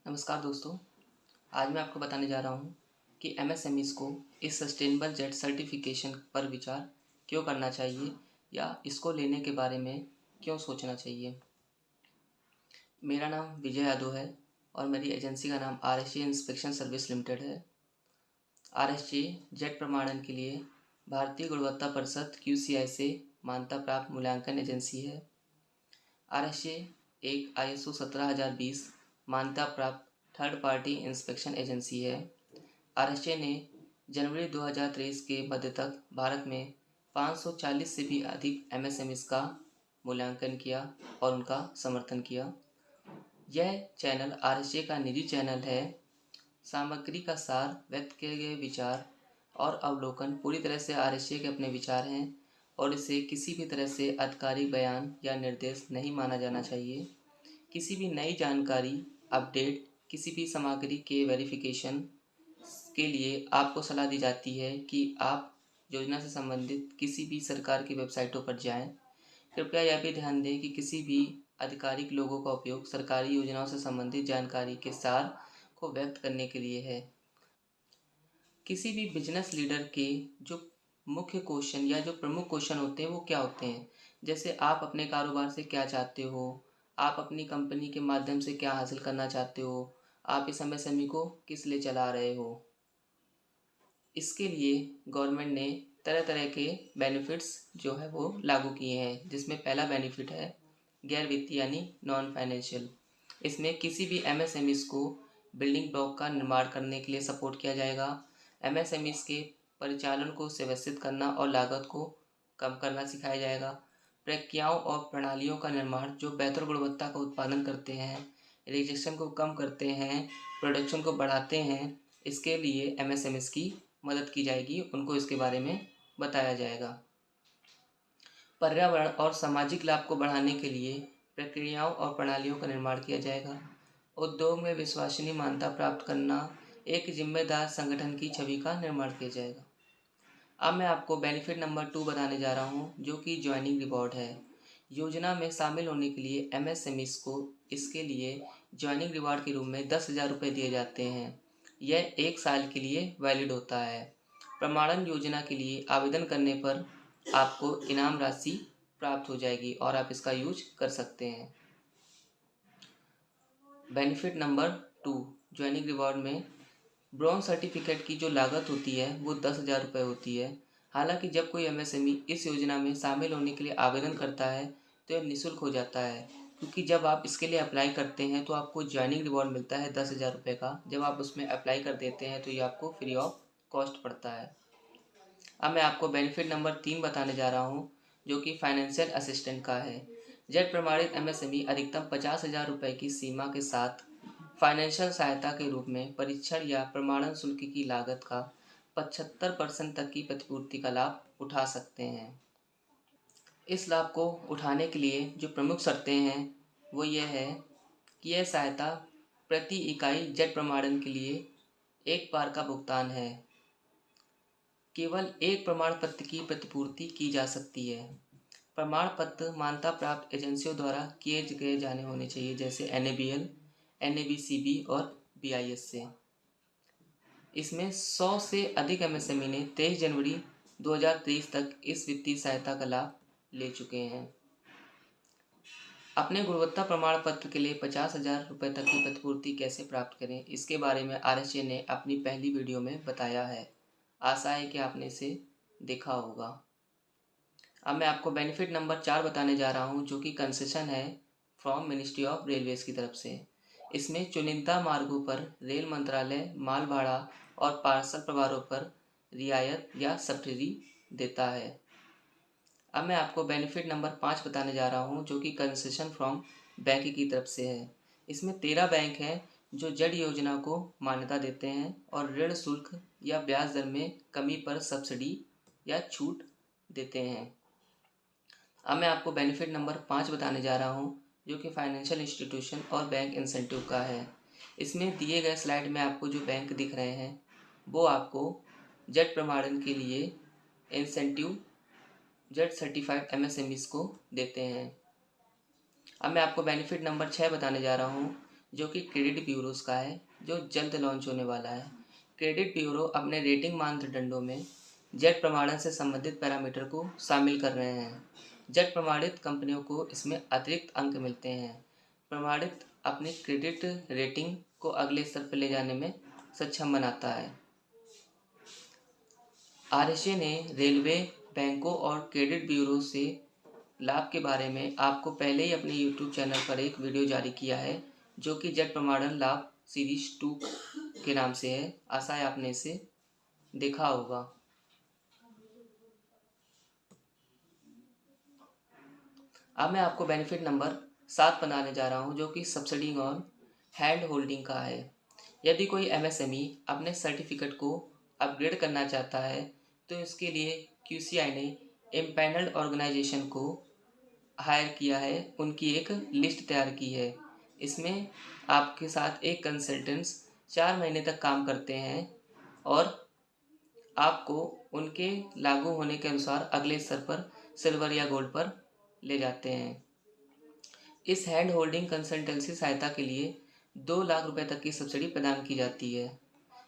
नमस्कार दोस्तों। आज मैं आपको बताने जा रहा हूँ कि एमएसएमईज़ को इस सस्टेनेबल जेट सर्टिफिकेशन पर विचार क्यों करना चाहिए या इसको लेने के बारे में क्यों सोचना चाहिए। मेरा नाम विजय यादव है और मेरी एजेंसी का नाम आरएसजे इंस्पेक्शन सर्विस लिमिटेड है। आरएसजे जेट प्रमाणन के लिए भारतीय गुणवत्ता परिषद QCI से मान्यता प्राप्त मूल्यांकन एजेंसी है। आरएसजे एक ISO 17020 मान्यता प्राप्त थर्ड पार्टी इंस्पेक्शन एजेंसी है। आरएसजे ने जनवरी 2023 के मध्य तक भारत में 540 से भी अधिक एमएसएमईज़ का मूल्यांकन किया और उनका समर्थन किया। यह चैनल आरएसजे का निजी चैनल है। सामग्री का सार, व्यक्त किए गए विचार और अवलोकन पूरी तरह से आरएसजे के अपने विचार हैं और इसे किसी भी तरह से आधिकारिक बयान या निर्देश नहीं माना जाना चाहिए। किसी भी नई जानकारी, अपडेट, किसी भी सामग्री के वेरिफिकेशन के लिए आपको सलाह दी जाती है कि आप योजना से संबंधित किसी भी सरकार की वेबसाइटों पर जाएं। कृपया यह भी ध्यान दें कि किसी भी आधिकारिक लोगों का उपयोग सरकारी योजनाओं से संबंधित जानकारी के सार को व्यक्त करने के लिए है। किसी भी बिजनेस लीडर के जो मुख्य क्वेश्चन या जो प्रमुख क्वेश्चन होते हैं वो क्या होते हैं, जैसे आप अपने कारोबार से क्या चाहते हो, आप अपनी कंपनी के माध्यम से क्या हासिल करना चाहते हो, आप इस एमएसएमई को किस लिए चला रहे हो। इसके लिए गवर्नमेंट ने तरह तरह के बेनिफिट्स जो है वो लागू किए हैं, जिसमें पहला बेनिफिट है गैर वित्तीय यानी नॉन फाइनेंशियल। इसमें किसी भी एमएसएमईज़ को बिल्डिंग ब्लॉक का निर्माण करने के लिए सपोर्ट किया जाएगा। एमएसएमईज़ के परिचालन को सुव्यवस्थित करना और लागत को कम करना सिखाया जाएगा। प्रक्रियाओं और प्रणालियों का निर्माण जो बेहतर गुणवत्ता का उत्पादन करते हैं, रिजेक्शन को कम करते हैं, प्रोडक्शन को बढ़ाते हैं, इसके लिए एमएसएमईज़ की मदद की जाएगी, उनको इसके बारे में बताया जाएगा। पर्यावरण और सामाजिक लाभ को बढ़ाने के लिए प्रक्रियाओं और प्रणालियों का निर्माण किया जाएगा। उद्योग में विश्वसनीय मान्यता प्राप्त करना, एक जिम्मेदार संगठन की छवि का निर्माण किया जाएगा। अब मैं आपको बेनिफिट नंबर 2 बताने जा रहा हूँ, जो कि ज्वाइनिंग रिवॉर्ड है। योजना में शामिल होने के लिए एमएसएमईज़ को इसके लिए ज्वाइनिंग रिवॉर्ड के रूप में 10,000 रुपये दिए जाते हैं। यह 1 साल के लिए वैलिड होता है। प्रमाणन योजना के लिए आवेदन करने पर आपको इनाम राशि प्राप्त हो जाएगी और आप इसका यूज कर सकते हैं। बेनिफिट नंबर 2 ज्वाइनिंग रिवॉर्ड में ब्रॉन्ज सर्टिफिकेट की जो लागत होती है वो 10,000 रुपये होती है। हालांकि जब कोई एमएसएमई इस योजना में शामिल होने के लिए आवेदन करता है तो यह निःशुल्क हो जाता है, क्योंकि जब आप इसके लिए अप्लाई करते हैं तो आपको ज्वाइनिंग रिवॉर्ड मिलता है 10,000 रुपये का। जब आप उसमें अप्लाई कर देते हैं तो ये आपको फ्री ऑफ कॉस्ट पड़ता है। अब मैं आपको बेनिफिट नंबर 3 बताने जा रहा हूँ, जो कि फाइनेंशियल असिस्टेंट का है। जेट प्रमाणित एमएसएमई अधिकतम 50,000 रुपये की सीमा के साथ फाइनेंशियल सहायता के रूप में परीक्षण या प्रमाणन शुल्क की लागत का 75% तक की प्रतिपूर्ति का लाभ उठा सकते हैं। इस लाभ को उठाने के लिए जो प्रमुख शर्तें हैं वो ये है कि यह सहायता प्रति इकाई जेट प्रमाणन के लिए एक बार का भुगतान है। केवल एक प्रमाण पत्र की प्रतिपूर्ति की जा सकती है। प्रमाण पत्र मान्यता प्राप्त एजेंसियों द्वारा किए गए जाने होने चाहिए, जैसे NABL, NABCB और BIS से। इसमें 100 से अधिक एमएसएमई ने 23 जनवरी 2023 तक इस वित्तीय सहायता का लाभ ले चुके हैं। अपने गुणवत्ता प्रमाण पत्र के लिए 50,000 रुपये तक की प्रतिपूर्ति कैसे प्राप्त करें, इसके बारे में आरएसजे ने अपनी पहली वीडियो में बताया है। आशा है कि आपने इसे देखा होगा। अब मैं आपको बेनिफिट नंबर 4 बताने जा रहा हूँ, जो कि कंसेशन है फ्रॉम मिनिस्ट्री ऑफ रेलवेज़ की तरफ से। इसमें चुनिंदा मार्गों पर रेल मंत्रालय माल भाड़ा और पार्सल प्रभारों पर रियायत या सब्सिडी देता है। अब मैं आपको बेनिफिट नंबर 5 बताने जा रहा हूँ, जो कि कंसेशन फ्रॉम बैंक की तरफ से है। इसमें 13 बैंक हैं जो जेड योजना को मान्यता देते हैं और ऋण शुल्क या ब्याज दर में कमी पर सब्सिडी या छूट देते हैं। अब मैं आपको बेनिफिट नंबर 5 बताने जा रहा हूँ, जो कि फाइनेंशियल इंस्टीट्यूशन और बैंक इंसेंटिव का है। इसमें दिए गए स्लाइड में आपको जो बैंक दिख रहे हैं वो आपको जेड प्रमाणन के लिए इंसेंटिव जेड सर्टिफाइड एमएसएमईज़ को देते हैं। अब मैं आपको बेनिफिट नंबर 6 बताने जा रहा हूँ, जो कि क्रेडिट ब्यूरोज का है, जो जल्द लॉन्च होने वाला है। क्रेडिट ब्यूरो अपने रेटिंग मानदंडों में जेट प्रमाणन से संबंधित पैरामीटर को शामिल कर रहे हैं। जेट प्रमाणित कंपनियों को इसमें अतिरिक्त अंक मिलते हैं। प्रमाणित अपनी क्रेडिट रेटिंग को अगले स्तर पर ले जाने में सक्षम बनाता है। आरएसए ने रेलवे, बैंकों और क्रेडिट ब्यूरो से लाभ के बारे में आपको पहले ही अपने यूट्यूब चैनल पर एक वीडियो जारी किया है, जो कि जेट प्रमाणन लाभ सीरीज 2 के नाम से है। आशा है आपने इसे देखा होगा। अब मैं आपको बेनिफिट नंबर 7 बताने जा रहा हूँ, जो कि सब्सिडी ऑन हैंड होल्डिंग का है। यदि कोई एमएसएमई अपने सर्टिफिकेट को अपग्रेड करना चाहता है, तो इसके लिए क्यूसीआई ने एम्पैनल्ड ऑर्गेनाइजेशन को हायर किया है, उनकी एक लिस्ट तैयार की है। इसमें आपके साथ एक कंसल्टेंट्स 4 महीने तक काम करते हैं और आपको उनके लागू होने के अनुसार अगले स्तर पर सिल्वर या गोल्ड पर ले जाते हैं। इस हैंड होल्डिंग कंसल्टेंसी सहायता के लिए 2 लाख रुपए तक की सब्सिडी प्रदान की जाती है।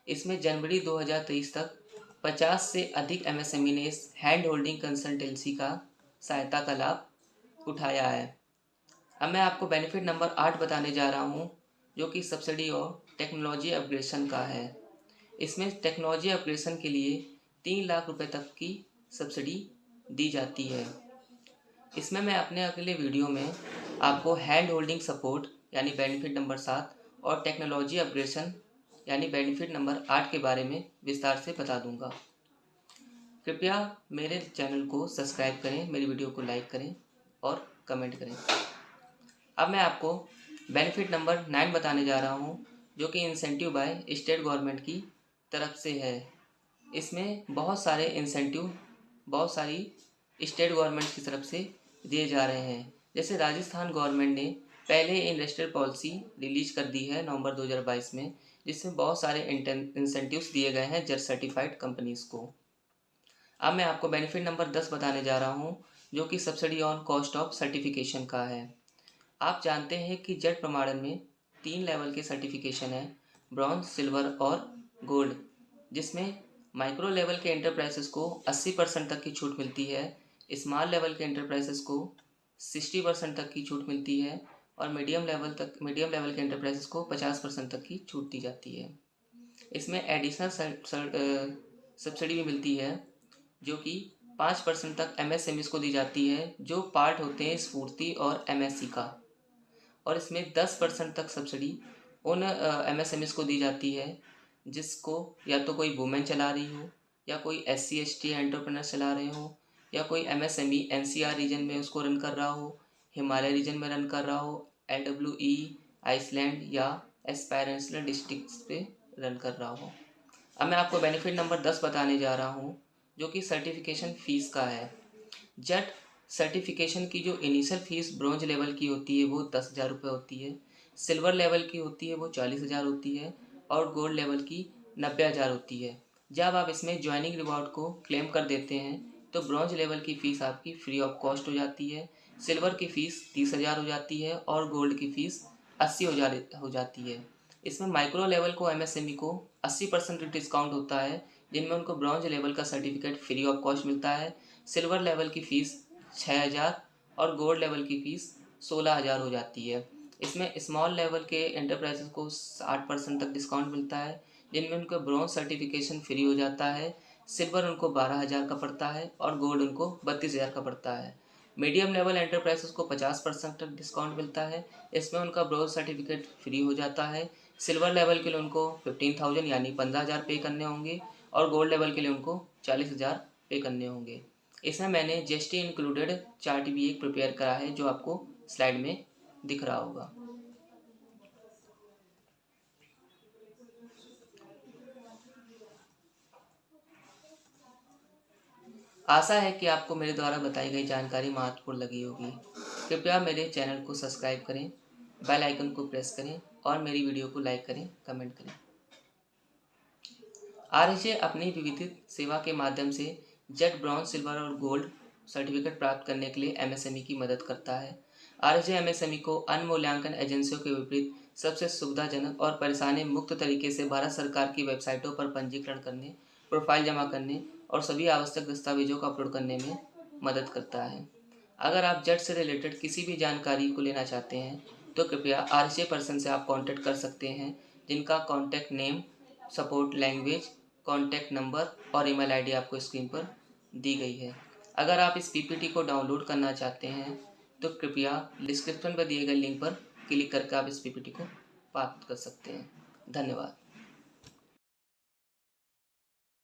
इसमें जनवरी 2023 तक 50 से अधिक एमएसएमई ने इस हैंड होल्डिंग कंसल्टेंसी का सहायता का लाभ उठाया है। अब मैं आपको बेनिफिट नंबर 8 बताने जा रहा हूँ, जो कि सब्सिडी और टेक्नोलॉजी अपग्रेडेशन का है। इसमें टेक्नोलॉजी अपग्रेडेशन के लिए 3 लाख रुपए तक की सब्सिडी दी जाती है। इसमें मैं अपने अगले वीडियो में आपको हैंड होल्डिंग सपोर्ट यानी बेनिफिट नंबर 7 और टेक्नोलॉजी अपग्रेडेशन यानी बेनिफिट नंबर 8 के बारे में विस्तार से बता दूंगा। कृपया मेरे चैनल को सब्सक्राइब करें, मेरी वीडियो को लाइक करें और कमेंट करें। अब मैं आपको बेनिफिट नंबर 9 बताने जा रहा हूँ, जो कि इंसेंटिव बाय स्टेट गवर्नमेंट की तरफ से है। इसमें बहुत सारे इंसेंटिव बहुत सारी स्टेट गवर्नमेंट की तरफ से दिए जा रहे हैं। जैसे राजस्थान गवर्नमेंट ने पहले इंडस्ट्रियल पॉलिसी रिलीज कर दी है नवंबर 2022 में, जिसमें बहुत सारे इंसेंटिव्स दिए गए हैं जेट सर्टिफाइड कंपनीज को। अब मैं आपको बेनिफिट नंबर 10 बताने जा रहा हूँ, जो कि subsidy on cost of certification का है। आप जानते हैं कि जेट प्रमाणन में 3 लेवल के सर्टिफिकेशन है, ब्रॉन्ज, सिल्वर और गोल्ड, जिसमें माइक्रो लेवल के एंटरप्राइजेस को 80% तक की छूट मिलती है, स्मॉल लेवल के एंटरप्राइजेस को 60% तक की छूट मिलती है और मीडियम लेवल के एंटरप्राइजेस को 50% तक की छूट दी जाती है। इसमें एडिशनल सब्सिडी भी मिलती है, जो कि 5% तक एमएसएमईज को दी जाती है, जो पार्ट होते हैं स्फूर्ति और एमएससी का। और इसमें 10% तक सब्सिडी उन एमएसएमईज को दी जाती है जिसको या तो कोई वुमेन चला रही हो, या कोई SC ST एंटरप्रेन्योर चला रहे हो, या कोई एमएसएमई एनसीआर रीजन में उसको रन कर रहा हो, हिमालय रीजन में रन कर रहा हो, LWE आइसलैंड या एस्पायरेंशियल डिस्ट्रिक्ट्स पे रन कर रहा हो। अब मैं आपको बेनिफिट नंबर 10 बताने जा रहा हूँ, जो कि सर्टिफिकेशन फ़ीस का है। जेट सर्टिफिकेशन की जो इनिशियल फ़ीस ब्रॉन्ज लेवल की होती है वो 10,000 रुपये होती है, सिल्वर लेवल की होती है वो 40,000 होती है और गोल्ड लेवल की 90,000 होती है। जब आप इसमें ज्वाइनिंग रिवॉर्ड को क्लेम कर देते हैं तो ब्रॉन्ज लेवल की फ़ीस आपकी फ्री ऑफ कॉस्ट हो जाती है, सिल्वर की फ़ीस 30,000 हो जाती है और गोल्ड की फ़ीस 80,000 हो जाती है। इसमें माइक्रो लेवल को एमएसएमई को 80% डिस्काउंट होता है, जिनमें उनको ब्रॉन्ज लेवल का सर्टिफिकेट फ्री ऑफ कॉस्ट मिलता है। सिल्वर लेवल की फ़ीस 6,000 और गोल्ड लेवल की फ़ीस 16,000 हो जाती है। इसमें स्मॉल लेवल के एंटरप्राइजेस को 60% तक डिस्काउंट मिलता है, जिनमें उनका ब्रॉन्ज सर्टिफिकेशन फ्री हो जाता है। सिल्वर उनको 12,000 का पड़ता है और गोल्ड उनको 32,000 का पड़ता है। मीडियम लेवल एंटरप्राइजेस को 50% तक डिस्काउंट मिलता है, इसमें उनका ब्रॉन्ज सर्टिफिकेट फ्री हो जाता है। सिल्वर लेवल के लिए उनको 15,000 यानी 15,000 पे करने होंगे और गोल्ड लेवल के लिए उनको 40,000 पे करने होंगे। इसमें मैंने GST इंक्लूडेड चार्ट भी एक प्रिपेयर करा है, जो आपको स्लाइड में दिख रहा होगा। आशा है कि आपको मेरे द्वारा बताई गई जानकारी महत्वपूर्ण लगी होगी। कृपया मेरे चैनल को सब्सक्राइब करें, बेल आइकन को प्रेस करें और मेरी वीडियो को लाइक करें, कमेंट करें। आरएसए अपनी विविध सेवा के माध्यम से जेट, ब्रॉन्ज, सिल्वर और गोल्ड सर्टिफिकेट प्राप्त करने के लिए एमएसएमई की मदद करता है। आरजे एमएसएमई को अन्य मूल्यांकन एजेंसियों के विपरीत सबसे सुविधाजनक और परेशानी मुक्त तरीके से भारत सरकार की वेबसाइटों पर पंजीकरण करने, प्रोफाइल जमा करने और सभी आवश्यक दस्तावेजों को अपलोड करने में मदद करता है। अगर आप जेट से रिलेटेड किसी भी जानकारी को लेना चाहते हैं तो कृपया आरजे पर्सन से आप कांटेक्ट कर सकते हैं, जिनका contact name, support language, contact number और ईमेल आईडी आपको स्क्रीन पर दी गई है। अगर आप इस पीपीटी को डाउनलोड करना चाहते हैं तो कृपया डिस्क्रिप्शन पर दिए गए लिंक पर क्लिक करके आप इस पीपीटी को प्राप्त कर सकते हैं। धन्यवाद।